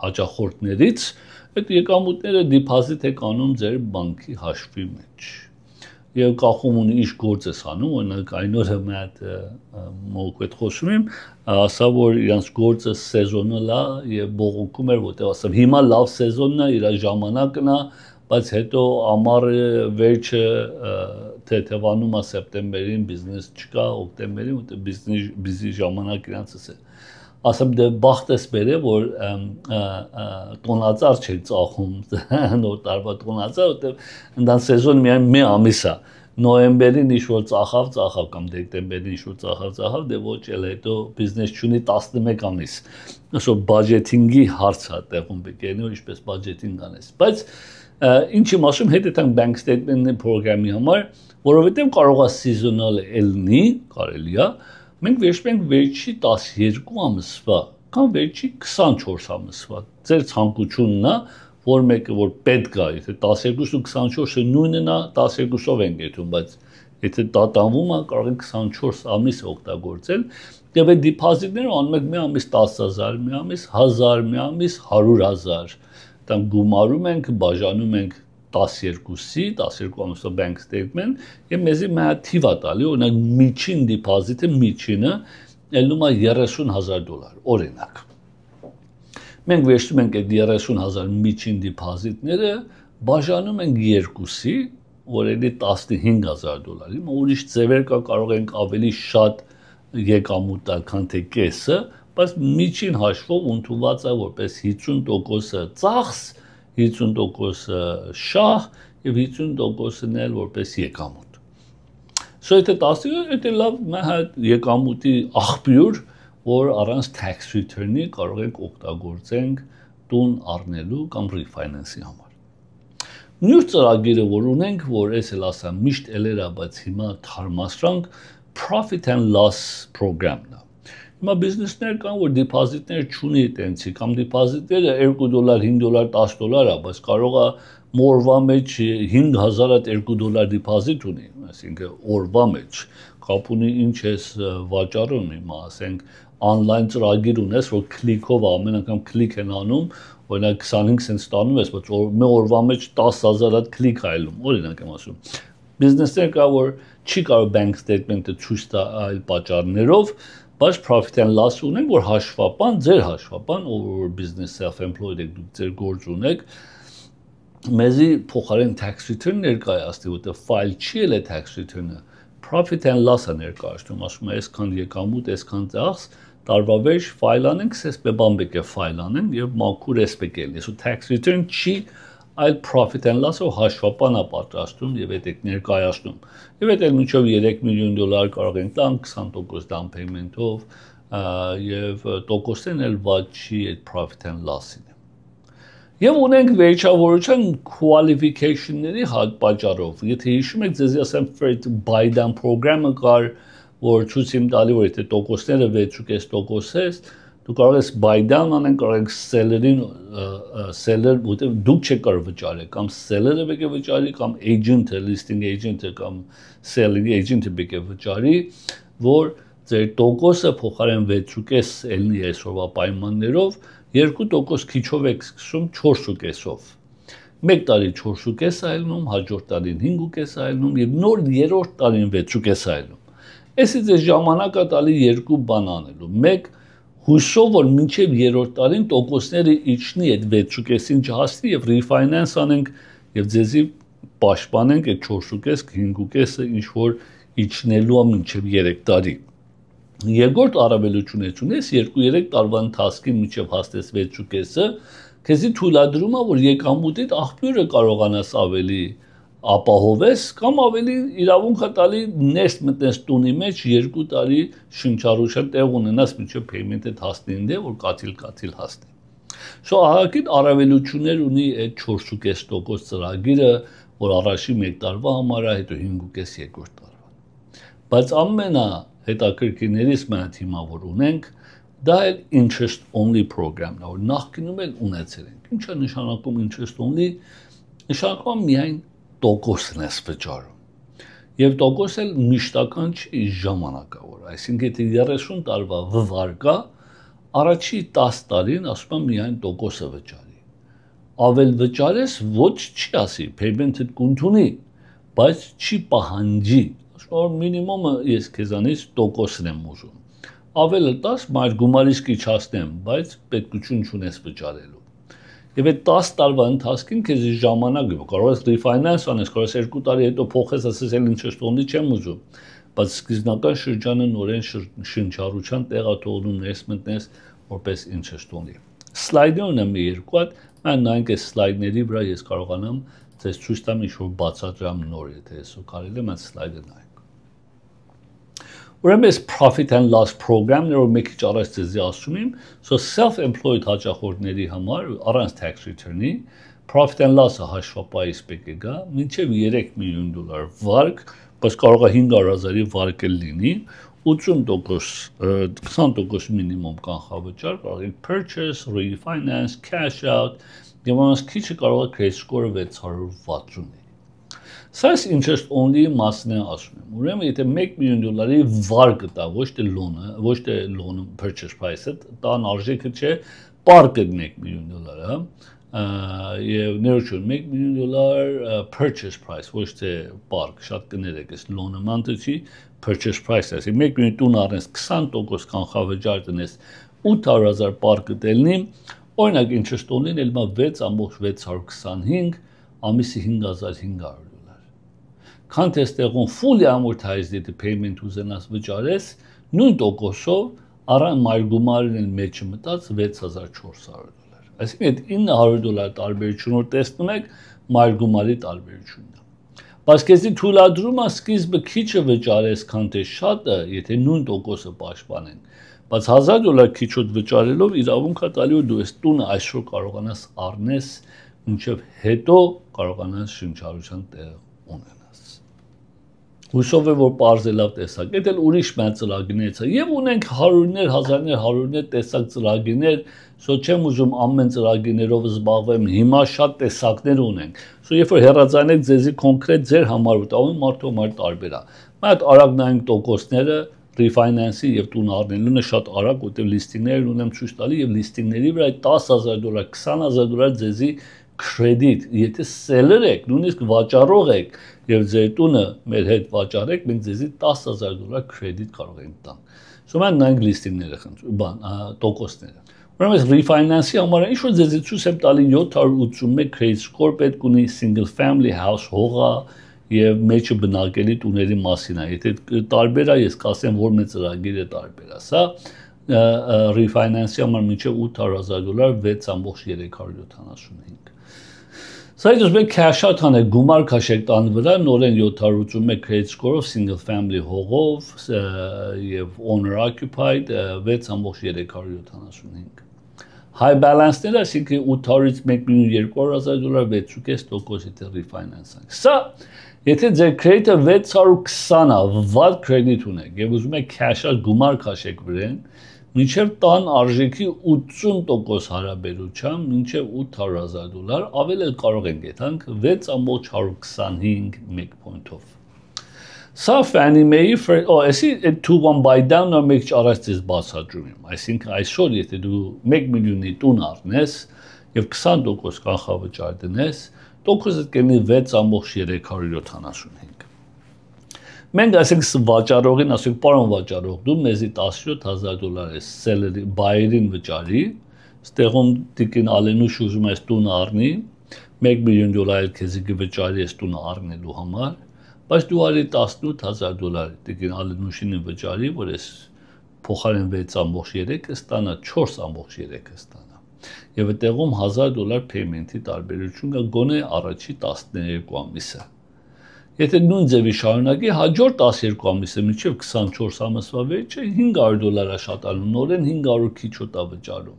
հաճախորդներից, այդ եկամուտները դիպոզիտ եք անում ձեր բանկի հաշվի մեջ։ Եվ կախում ունի ինչ գործ ես անում, օրինակ այն օրը մի հատ մոկու հետ խոսում եմ, ասա որ իրանց գործը սեզոնալ է եւ բողոքում էր, որտեղ ասեմ հիմա լավ սեզոնն է, իր ժամանակն է, բայց հետո ամառը վերջը թեթևանում է սեպտեմբերին, բիզնես չկա, օկտեմբերին, որտեղ բիզնեսի ժամանակ իրանցս է։ Ասեմ դե բախտես բերե, որ տոնածառ չեք ծախում, նոր տարվա տոնածառ, որտեղ ընդան սեզոն միայն մի ամիս է, նոյեմբերին ինչ-որ ծախավ, կամ դեկտեմբերին ինչ-որ ծախավ, դե ոչ էլ հետո բիզնես չունի 11 ամիս, ասո բաջեթինգի հարց է տեղում բեկենու, ինչպես բաջեթինգ անես, բայց ինչ եմ ասում, հետեթանք bank statement պրոգրամի համար, որովհետև կարող է seasonal ելնի, կարելի է, մենք վերջում ենք վերջի 12 ամսվա, կամ վերջի 24 ամսվա, ձեր ցանկությունն է, որ մեկը որ պետք է, եթե 12 ու 24-ը նույնն է, 12-ով ենք եթում, բայց եթե տատանվում է, կարող ենք 24 ամիս օգտագործել, եւ այդ դիպոզիտները անում ենք մի ամիս 10,000, մի ամիս 1000, մի ամիս 100,000, տան գումարում ենք, բաժանում ենք 12-ի, 12 ամսվա bank statement, եւ մեզի մի հատ թիվ է տալի, օրինակ միջին դիպոզիտը միջինը ելնում է $30,000, օրինակ։ Մենք վերջում ենք այդ 30,000 միջին դիպոզիտները, բաժանում ենք 2-ի, որ էլի $15,000, հիմա ուրիշ ձևեր կա, կարող ենք ավելի շատ եկամուտ տալ, քան թե կեսը, բայց միջին հաշվով ընդունված է որպես 50% ծախս, 50% շահ եւ 50%-ն էլ որպես եկամուտ։ So եթե 10%, դա լավ եկամուտի աղբյուր, որ առանց tax return-ի կարող ենք օգտագործենք տուն առնելու կամ refinance-ի համար։ Մյուս ծրագիրը, որ ունենք, որ ես էլ ասեմ, միշտ էլերա, բայց հիմա թարմացրանք profit and loss program-ն է։ Հիմա բիզնեսներ կան, որ դիպոզիտներ չունի այտենցի, կամ դիպոզիտները $2, $5, $10 է, բայց կարող է օրվա մեջ 5000-ատ $2 դիպոզիտ ունի, այսինքն օրվա մեջ կապ ունի ինչ ես վաճառում, հիմա ասենք online ծրագիր ունես, որ քլիկով ամեն անգամ քլիկ են անում, օրինակ 25 cent ստանում ես, բայց մի օրվա մեջ 10000-ատ քլիկ այլում, օրինակ եմ ասում։ Բիզնեսներ կա, որ չի կարող bank statement-ը ցույց տա այլ պատճառներով, բայց profit and loss ունենք, որ հաշվապան, ձեր հաշվապան, ով business self-employed եք, դուք ձեր գործ ունեք, մեզի փոխարեն tax return ներկայացնի, որտեղ file չի էլ է tax return-ը, profit and loss-ը ներկայացնում, ասում է, այսքան եկամուտ, այսքան ծախս, տարվա վերջ file անենք, սեսպեբան բեկե file անենք եւ մաքուր էսպեկ էլ։ Այսու tax return չի, այլ profit and loss-ը հաշվապան է պատրաստում եւ այդ եք ներկայացնում։ Եվ այդ էլ մինչեւ $3 million կարող ենք տան 20% down payment-ով եւ տոկոսն էլ ված չի այդ profit and loss-ին։ Եվ ունենք վերջավորության qualification-ների պատճառով։ Եթե հիշում եք, ձեզ ասեմ Fred Biden program-ը կար, որ ցույց իմ տալի, որ եթե տոկոսները 6.5% ես, դու կարող ես buy down անեն, կարող ես seller-ին seller, որտեղ դուք չեք կարող վճարել, կամ seller-ը պետք է վճարի, կամ agent-ը, listing agent-ը կամ selling agent-ը պետք է վճարի, որ ձեր տոկոսը փոխարեն 6.5 ելնի այսօրվա պայմաններով 2% քիչով եք սկսում 4.5-ով։ Մեկ տարի 4.5 այլնում, հաջորդ տարին 5.5 այլնում եւ նոր երրորդ տարին 6.5 այլնում։ Այսից է ժամանակը տալի երկու բան անելու։ Մեկ հույսով որ մինչև երրորդ տարին տոկոսները իջնի այդ 6.5-ին չհասնի եւ refinance անենք եւ ձեզի պաշտպանենք այդ 4.5-5.5-ը ինչ որ իջնելու է մինչև 3 տարի։ Երկրորդ առավելությունը ունես 2-3 տարվա ընթացքում մինչև հասնես 6.5-ը, քեզի թույլատրում է որ եկամուտիդ աղբյուրը կարողանաս ավելի ապահովես կամ ավելի իրավունք տալի ներս մտնես տունի մեջ 2 տարի շնչառության տեղ ունենաս մինչև payment-ը հասնի ինձ որ կաթիլ հասնի։ So ահագին առավելություններ ունի այդ 4.5% ծրագիրը, որ առաջի 1 տարվա համար է, հետո 5.5 երկրորդ տարվա։ Բայց ամենա հետաքրքիրներից մենք հիմա որ ունենք, դա էլ interest only program-ն է, որ նախկինում էլ ունեցել ենք։ Ինչ է նշանակում interest only? Նշանակում միայն տոկոսն ես վճարում։ Եվ տոկոս էլ միշտական չի ժամանակավոր, այսինքն եթե 30 տարվա վվարկա, առաջի 10 տարին ասում եմ միայն տոկոսը վճարի։ Ավել վճարես ոչ չի ասի, payment-ը կընդունի, բայց չի պահանջի, ասում որ մինիմումը ես քեզանից տոկոսն եմ ուզում։ Ավելը 10 մայր գումարից կիչացնեմ, բայց պետքություն չունես վճարելու։ Եվ այդ 10 տարվա ընթացքին քեզ ժամանակ կարող ես refinance անես, կարող ես 2 տարի հետո փոխես, ասես էլ interest only չեմ ուզում, բայց սկզբնական շրջանը նորեն շնչառության տեղա թողնում ներս մտնես որպես interest only։ Slide-ը ունեմ երկու հատ, mən նայենք այս slide-ների վրա ես կարողանամ ձեզ ցույց տամ ինչ-որ բացատրամ նոր, եթե ես կարելի է մենք slide-ը նայենք։ Ուրեմն այս profit and loss program-ը որ մեկ քիչ առաջ ձեզի ասում եմ, so self-employed հաճախորդների համար առանց tax return-ի profit and loss-ը հաշվապայից պետք է գա մինչև $3 million վարկ, բայց կարող է 500,000-ի վարկ էլ լինի, 80%, 20% minimum կանխավճար, կարող է purchase, refinance, cash out, եւ անց քիչը կարող է credit score-ը 660-ի։ Սա interest only մասն է ասում եմ։ Ուրեմն եթե $1 million վարկը տա, ոչ թե loan purchase price-ը, տան արժեքը չէ, պարկը $1 million, հա։ Եվ ներողություն, $1 million purchase price, ոչ թե պարկ, շատ կներեք, այս loan amount-ը չի, purchase price-ը, ասի 1 million տուն առնես 20% կանխավճար տնես 800,000 պարկը դելնի, օրինակ interest only-ն էլ մա 6.625, ամիսի $5,500։ Քան թե ստեղում fully amortized payment ուզենաս վճարես, նույն տոկոսով առան մայր գումարին էլ մեջը մտած $6,400։ Այսինքն այդ $900 տարբերությունը որ տեսնում եք, մայր գումարի տարբերությունն է։ Բայց քեզի թույլատրում է սկիզբը քիչը վճարես, քան թե շատը, եթե նույն տոկոսը պաշտպանեն։ Բայց $1000 քիչոտ վճարելով իրավունք է տալի, որ դու այս տունը այսօր կարողանաս առնես, մինչև հետո կարողանաս շնչառության տեղ ունենաս։ Հուսով եմ, որ պարզելավ տեսակ։ Այդ էլ ուրիշ մեծ ծրագիրներից է։ Եվ ունենք հարյուրներ, հազարներ, հարյուրներ տեսակ ծրագիրներ, սո չեմ ուզում ամեն ծրագիրներով զբաղվեմ, հիմա շատ տեսակներ ունենք։ Սո երբ որ հեռացանեք ձեզի կոնկրետ ձեր համար ուտավին մարդու համար տարբեր է։ Այդ արագ նայենք տոկոսները, refinance-ի եւ տուն առնելունը շատ արագ, որտեղ լիստինգներ ունեմ ցույց տալի եւ լիստինգների վրա $10,000, $20,000 ձեզի credit, եթե seller եք, նույնիսկ վաճառող եք եւ ձեր տունը մեր հետ վաճառեք, մենք ձեզի $10,000 credit կարող ենք տալ։ Սո մենք նայենք լիստինգները տոկոսները։ Ուրեմն refinance-ի համար ինչ որ ձեզի ցույց եմ տալի 781 credit score պետք ունի single family house հողա եւ մեջը բնակելի տուների մասին է։ Եթե տարբեր է, ես կասեմ, որ մեր ծրագիրը տարբեր է։ Սա refinance-ի համար մինչև $800,000 6.375։ Սա դուք մեկ cash out անեք, գումար քաշեք տան վրա, նորեն 781 credit score-ով single family հողով եւ owner occupied 6.375։ High balance-ները, այսինքն 800-ից 1,200,000 6.5% եթե refinance անեք։ Սա եթե ձեր credit-ը 620 է, վատ credit ունեք եւ ուզում եք cash out գումար քաշեք վրան, մինչև տան արժեքի 80% հարաբերությամբ մինչև $800,000 ավել էլ կարող ենք գտանք 6.125 1.5-ով։ Սա Fannie Mae-ի, այսի 2-1 buy down-ը մեկ առաջ ձեզ բացատրում եմ, այսինքն այսօր եթե դու 1 միլիոնի տուն առնես եւ 20% կանխավճար դնես, տոկոսը կլինի 6.375։ Մենք ասենք վաճառողին, ասենք պարոն վաճառող, դու մեզի $17,000 ես սելերի բայերին վճարի, ստեղում տիկին Ալենուշ ուզում ես տուն առնի, $1 միլիոն քեզի կվճարի ես տուն առնելու համար, բայց դու արի $18,000 տիկին Ալենուշին վճարի, որ ես փոխարեն 6.3 ստանա 4.3 ստանա։ Եվ այդտեղում $1,000 payment-ի տարբերություն կա գոնե առաջի 12 ամիսը։ Եթե նույն ձևի շարունակի, հաջորդ 12 ամիսը մինչև 24 ամսվա վերջը $500 է շատանում, նորեն 500 քիչոտ է վճարում։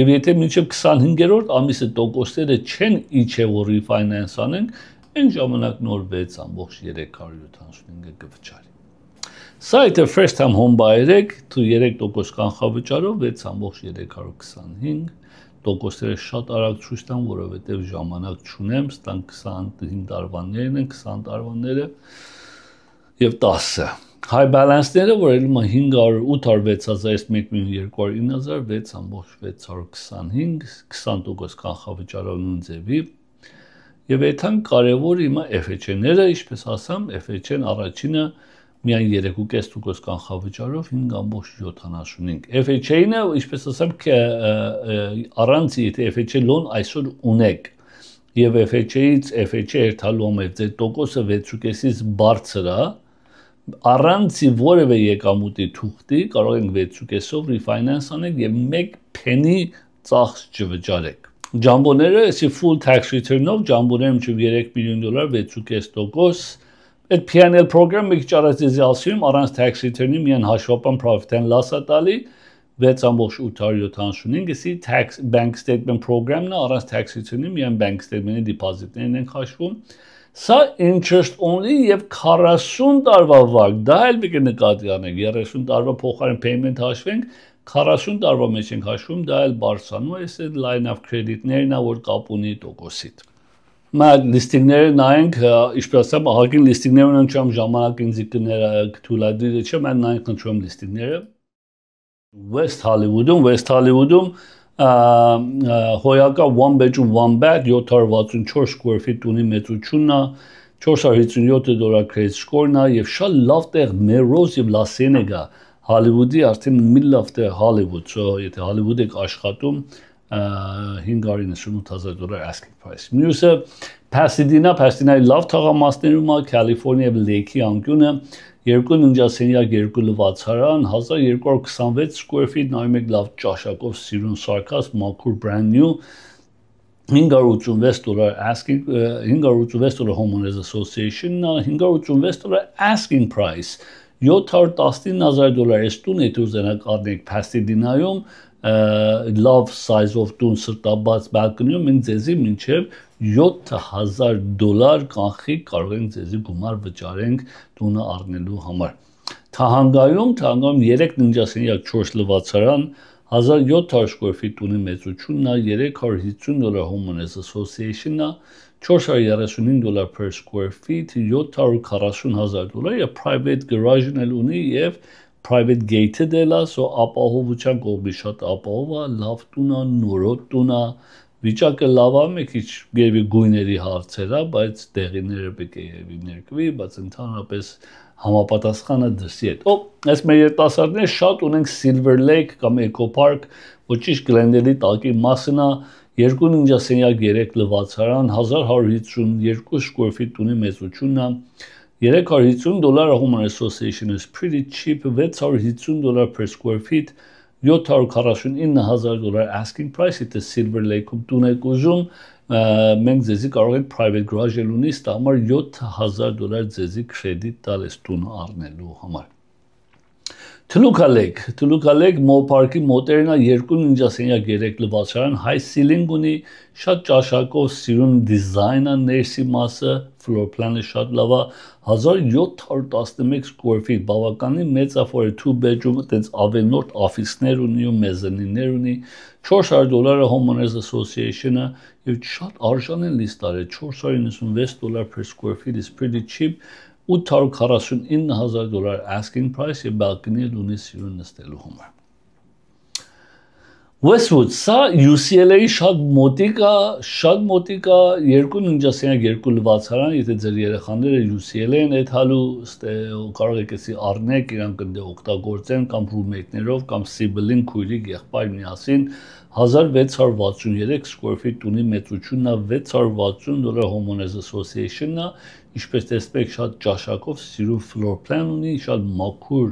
Եվ եթե մինչև 25-րդ ամիսը տոկոսները չեն իջել, որ refinance անենք, այն ժամանակ նոր 6.375 կվճարի։ Սա եթե first time home buyer եք, դու 3% կանխավճարով 6.325 տոկոսները շատ արագ ցույց տան, որովհետև ժամանակ չունեմ, ստան 25 տարվաններն են, 20 տարվանները եւ 10-ը։ High balance-ները, որ ելում է 806,000-ից 1,209,000 6.625, 20% կանխավճարով նույն ձևի։ Եվ այդքան կարևոր հիմա FHA-ները, ինչպես ասամ, FHA-ն առաջինը միայն 3.5% կանխավճարով 5.75։ FHA-ը, ինչպես ասեմ, առանց եթե FHA loan այսօր ունեք եւ FHA-ից FHA երթալու համար ձեր տոկոսը 6.5-ից բարձր է, առանց որևէ եկամուտի թուղթի կարող ենք 6.5-ով refinance անենք եւ 1 penny ծախս չվճարեք։ Ջամբոները, այսի full tax return-ով ջամբոները մինչև $3 միլիոն 6.5%, այդ P&L program մի քիչ առաջ ձեզի ասում առանց tax return-ի միայն հաշվապան profit and loss-ը տալի 6.875, իսկ tax bank statement program-ն առանց tax return-ի միայն bank statement-ի deposit-ներն են հաշվում։ Սա interest only եւ 40 տարվա վարկ, դա էլ մի նկատի անենք, 30 տարվա փոխարեն payment հաշվենք, 40 տարվա մեջ ենք հաշվում, դա էլ բարձրանում է, այս line of credit-ներն է, որ կապ ունի տոկոսիդ։ Մենք լիստինգները նայենք, ինչպես ասեմ, ահագին լիստինգներ ունեն չեմ ժամանակ ինձ կթույլատրի չէ, մենք նայենք նշում լիստինգները։ West Hollywood-ում հոյակա one bedroom one bath 764 square feet ունի մեծությունն է, $457 credit score-ն է եւ շատ լավ տեղ Melrose եւ Las Vegas Hollywood-ի արդեն մի լավ տեղ Hollywood, so եթե Hollywood եք աշխատում $598,000 asking price։ Մյուսը Pasadena-ի լավ թաղամասներում է, Կալիֆոռնիա եւ Լեյքի անկյունը, 2 ննջասենյակ, 2 լվացարան, 1226 square feet, նայում եք լավ ճաշակով սիրուն սարքած, մաքուր brand new, $586 asking $586 homeowners association $586 asking price $719,000 էստուն եթե ուզենաք առնեք Pasadena-ում love size of տուն սրտաբաց balcony-ում մենք ձեզի մինչև $7,000 կանխիկ կարող ենք ձեզի գումար վճարենք տունը առնելու համար Թահանգայում 3 ննջասենյակ 4 լվացարան 1700 square feet տունի մեծությունն է $350 homeowners association-ը $435 per square feet $740,000 եւ private garage-ն էլ ունի եւ private gated էլ է so ապահովության կողմից շատ ապահով է լավ տուն է նորոտ տուն է վիճակը լավ է մի քիչ գերվի գույների հարցեր է բայց դեղիները պետք է եւի ներկվի բայց ընդհանրապես համապատասխանը դրսի հետ։ Այս մեր երիտասարդները շատ ունենք Silver Lake կամ Eco Park, ոչիշ Glendale-ի տակի մասն է, 2 ննջասենյակ 3 լվացարան, 1152 square feet տունի մեծությունն է, $350 Homeowner Association is pretty cheap, $650 per square feet, $749,000 asking price, it is Silver Lake-ում տուն եք ուզում, մենք ձեզի կարող ենք private garage ունի, ստա համար $7,000 ձեզի credit տալ այս տունը առնելու համար։ Toluca Lake Mall Park-ի մոտերն է 2 ննջասենյակ 3 լվացարան, high ceiling ունի, շատ ճաշակով սիրուն դիզայն է ներսի մասը, floor plan-ը շատ լավ է, 1711 square feet, բավականին մեծ է for a 2 bedroom, այդպես ավելորդ office-ներ ունի ու մեզանիններ ունի, $400 Homeowners Association-ը եւ շատ արժան են լիստարը, $496 per square feet is pretty cheap, $849,000 asking price եւ balcony ունի սիրուն նստելու համար։ Westwood, սա UCLA-ի շատ մոտիկ է, 2 ննջասենյակ 2 լվացարան, եթե ձեր երեխաները UCLA-ն այդ հալու կարող եք էսի առնեք, իրանք ընդ օգտագործեն կամ roommate-ներով կամ sibling քույրիկ եղբայր միասին 1663 square feet տունի մեծությունն է, $660 Homeowners Association-ն է, ինչպես տեսնում եք շատ ճաշակով սիրուն floor plan ունի, շատ մաքուր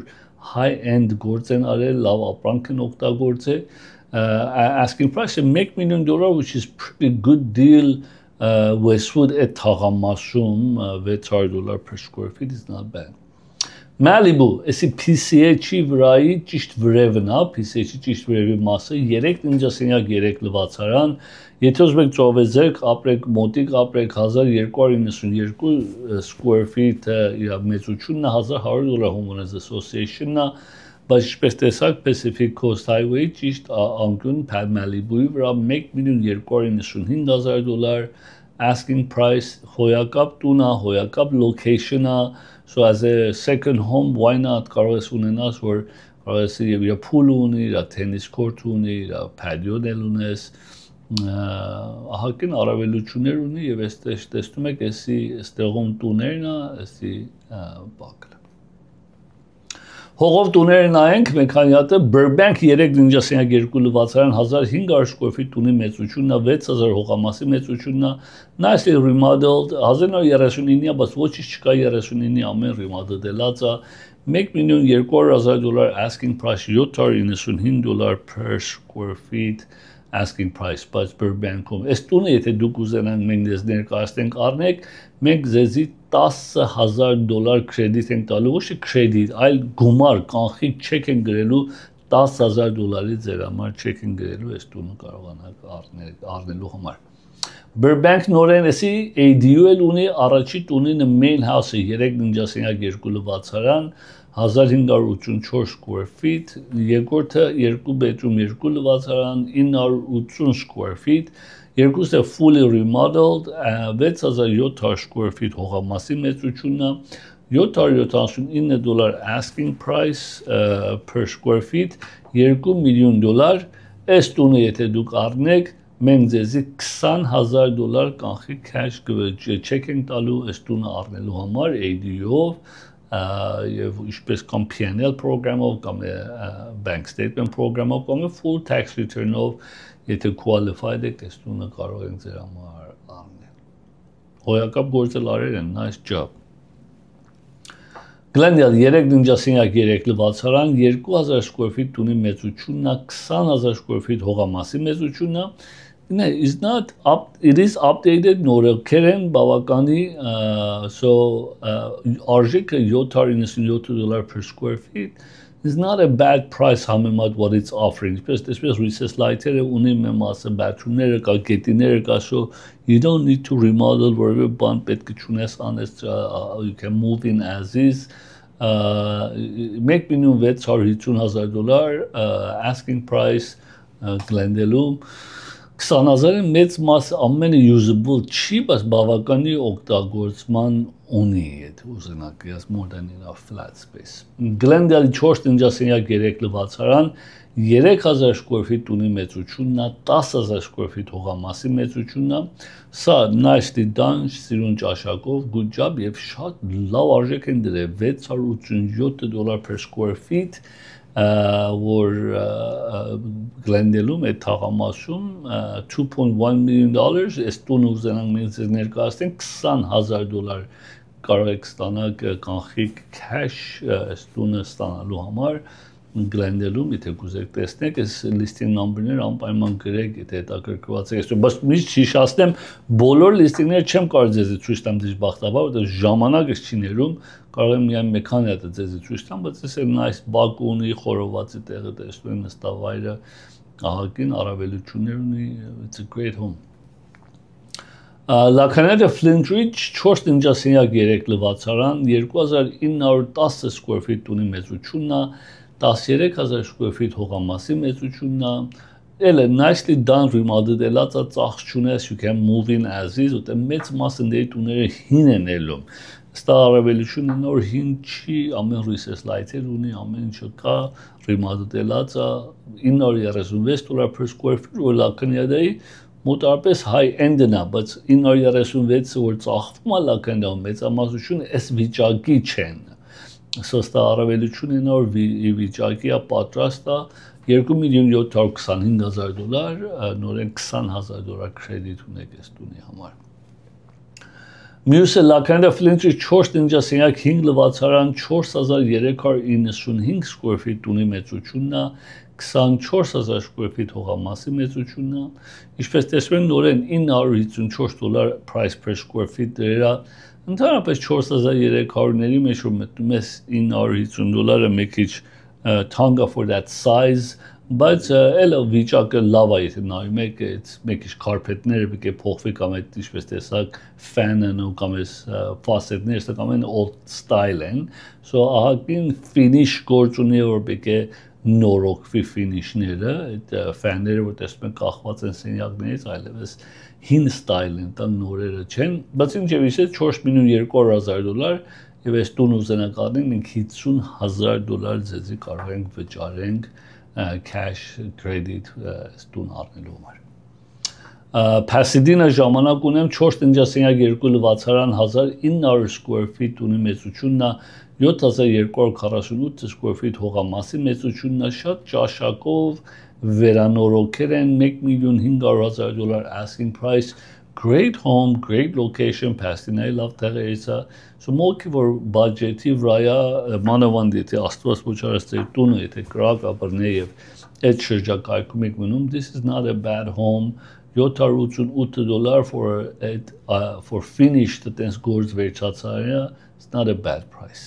high-end գործ են արել, լավ ապրանք են օգտագործել, asking price $1 million, which is pretty good deal, Westwood at թաղամասում $600 per square feet is not bad. Malibu, էսի PCH-ի վրայի ճիշտ վրևն է, PCH-ի ճիշտ վրևի մասը, 3 ննջասենյակ 3 լվացարան, եթե ուզում եք ծովեզերք, ապրեք մոտիկ, ապրեք 1292 square feet իր մեծությունն է, $100 Homeowners Association-ն է, բայց ինչպես տեսակ Pacific Coast Highway ճիշտ անկյուն Malibu-ի վրա $1,295,000 asking price, հոյակապ տուն է, հոյակապ location է, so as a second home, why not կարող ես ունենաս, որ կարող ես եւ իր pool ունի, իր tennis court ունի, իր patio-ն էլ ունես, ահագին առավելություններ ունի եւ այստեղ տեսնում եք, էսի այստեղում տուներն է, էսի բակը Հողով տուները նայենք, մենք քանի հատ Burbank 3 ննջասենյակ 2 լվացարան 1500 square feet տունի մեծությունն է, 6000 հողամասի մեծությունն է, nicely remodeled, 1939-ը, բայց ոչինչ չկա 39-ի ամեն remodeled-ելած է, $1,200,000 asking price, $795 per square feet asking price, բայց Burbank-ում։ Այս տունը եթե դուք ուզենաք մենք ձեզ ներկայացնենք առնեք, մենք ձեզի $10,000 credit ենք տալու, ոչ թե credit, այլ գումար, կանխիկ չեք են գրելու $10,000-ի ձեր համար չեք են գրելու այս տունը կարողանաք առնելու համար։ Burbank նորեն էսի ADU էլ ունի, առաջի տունինը main house-ը 3 ննջասենյակ 2 լվացարան, 1584 square feet, երկրորդը 2 bedroom 2 լվացարան, 980 square feet, երկուսը fully remodeled, 6700 square feet հողամասի մեծությունն է, $779 asking price per square feet, $2 million, այս տունը եթե դուք առնեք, մենք ձեզի $20,000 կանխի cash չեք ենք տալու այս տունը առնելու համար ADU-ով եւ ինչպես կամ P&L program-ով կամ bank statement program-ով կամ full tax return-ով եթե qualified եք այս տունը կարող ենք ձեր համար առնել։ Հոյակապ գործել արել են, nice job։ Glendale 3 ննջասենյակ 3 լվացարան 2000 square feet տունի մեծությունն է, 20000 square feet հողամասի մեծությունն է, It's not up. It is updated նորոգերեն բավականի so արժեքը $797 per square feet is not a bad price համեմատ what it's offering. Especially recess lighter-ը ունի մի մասը bathroom-ները կա, գետիները կա, so you don't need to remodel whatever բան պետք է չունես անես, you can move in as is. Մեկ միլիոն $650,000 asking price Glendale-ում 20,000-ը մեծ մասը ամենը usable չի, բայց բավականի օգտագործման ունի, եթե ուզենաք, yes, more than enough flat space. Glendale 4 տնջասենյակ 3 լվացարան 3000 square feet ունի մեծությունն է, 10000 square feet հողամասի մեծությունն է, սա nicely done, սիրուն ճաշակով, good job եւ շատ լավ արժեք են դրել, $687 per square feet որ Glendale-ում այդ թաղամասում $2.1 million, այս տունը ուզենանք մենք ձեզ ներկայացնենք $20,000 կարող եք ստանալ կանխիկ cash այս տունը ստանալու համար Glendale-ում, եթե կուզեք տեսնեք, այս listing number-ները անպայման գրեք, եթե հետաքրքրված եք, բայց միշտ հիշեցնեմ, բոլոր listing-ները չեմ կարող ձեզ ցույց տամ դժբախտաբար, որովհետև ժամանակը չի ներում, կարող եմ միայն մի քանի հատ ձեզ ցույց տամ, բայց այս nice բակունի խորովածի տեղը տեսնում եմ նստավայրը ահագին առավելություններ ունի, it's a great home. Լաքաները Flintridge 4 տնջասենյակ 3 լվացարան 2910 square feet ունի մեծությունն է 13000 square feet հողամասի մեծությունն է Ele nicely done remodeled ծախս չունես you can move in as is ու մեծ մասը դե տուները հին են ելում Ստա առավելությունը նոր հին չի ամեն recess light-եր ունի ամեն ինչը կա remodeled $936 per square feet ու լաքանյադայի մոտարպես high end-ն է բայց 936-ը որ ծախվում է լաքանյադում մեծամասնությունը այս վիճակի չեն Սոստա առավելությունը նոր վիճակի է պատրաստ է $2,725,000 նորեն $20,000 կրեդիտ ունեք այս տունի համար Մյուսը լաքանյադը Flintridge 4 տնջասենյակ 5 լվացարան 4395 square feet տունի մեծությունն է 24000 square feet հողամասի մեծությունն է Ինչպես տեսնում եք նորեն $954 price per square feet դրա Ընդհանրապես 4300-ների մեջ որ մտնում ես $950-ը մի քիչ թանկ for that size բայց էլ վիճակը լավ է եթե նայում եք մի քիչ carpet-ները պետք է փոխվի կամ այդ ինչպես տեսակ fan-ն ու կամ այս faucet-ները սա կամ old style են so ահագին finish գործ ունի որ պետք է նորոգվի finish-ները այդ fan-ները որ տեսնում եք կախված են սենյակներից այլևս հին style են տան նորերը չեն բայց ինչեւ իսե $4,200,000 եւ այս տուն ուզենակ առնենք մենք $50,000 ձեզի կարող ենք վճարենք cash credit տուն առնելու համար Pasadena ժամանակ ունեմ 4 տնջասենյակ 2 լվացարան 1900 square feet ունի մեծությունն է 7248 square feet հողամասի մեծությունն է շատ ճաշակով վերանորոգեր են $1,500,000 asking price great home great location Pasadena-ի լավ տեղերից է so մոքի որ բյուջետի վրա մանավանդ եթե աստված ոչարած ձեր տունը եթե կրակ ապրնե եւ այդ շրջակայքում եք մնում this is not a bad home $788 for finished տենց գործ վերջացարը it's not a bad price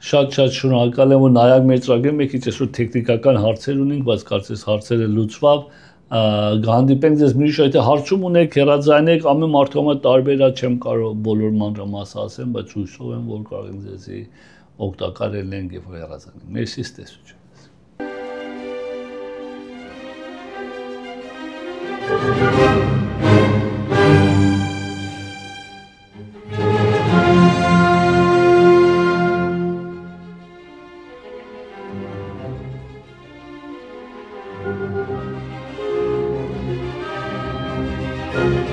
Շատ շնորհակալ եմ որ նայակ մեր ծրագրը մեկ քիչ այսօր տեխնիկական հարցեր ունենք բայց կարծես հարցերը լուծվավ Գանդիպենք ձեզ միշտ եթե հարցում ունեք հեռացանեք ամեն մարդու համար տարբեր է չեմ կարող բոլոր մանրամասը ասեմ բայց հույսով եմ որ կարող եմ ձեզի օգտակար լինենք եւ հեռացանենք Մերսի տեսություն Thank you.